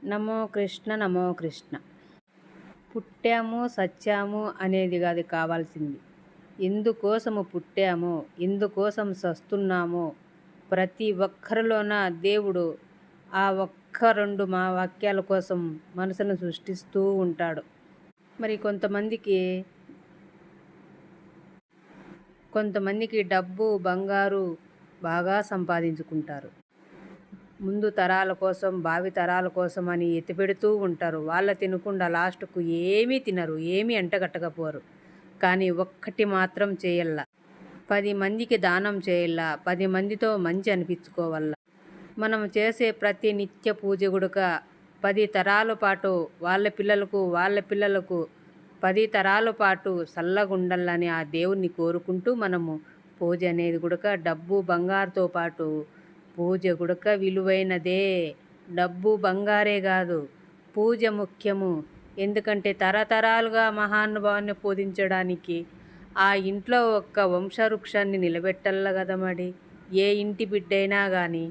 నమో కృష్ణ నమో కృష్ణ. పుట్టాము సచ్చాము అనేది కాదు కావాల్సింది. ఎందుకోసము పుట్టామో, ఎందుకోసం సస్తున్నామో ప్రతి ఒక్కరిలోన దేవుడు ఆ ఒక్క 2 మా వాక్యాల కోసం మనసును సృష్టిస్తూ ఉంటాడు. మరి కొంతమందికి డబ్బు బంగారు బాగా సంపాదించుకుంటారు. ముందు తరాల కోసం, భావి తరాల కోసం అని ఎత్తిపెడుతూ ఉంటారు. వాళ్ళ తినకుండా లాస్ట్‌కు ఏమీ తినరు, ఏమీ అంటగట్టకపోరు. కానీ ఒక్కటి మాత్రం చేయల్ల, 10 మందికి దానం చేయల్ల, 10 మందితో మంచి అనిపించుకోవల్ల. మనం చేసే ప్రతి నిత్య పూజ గుడక 10 తరాల పాటు వాళ్ళ పిల్లలకు 10 తరాల పాటు సల్లగుండల్లని ఆ దేవుణ్ణి కోరుకుంటూ మనము పూజ అనేది గుడక డబ్బు బంగారుతో పాటు పూజ గుడక విలువైనదే. డబ్బు బంగారే కాదు, పూజ ముఖ్యము. ఎందుకంటే తరతరాలుగా మహానుభావుని పూజించడానికి ఆ ఇంట్లో ఒక్క వంశవృక్షాన్ని నిలబెట్టల్ల కదా మరి. ఏ ఇంటి బిడ్డైనా కానీ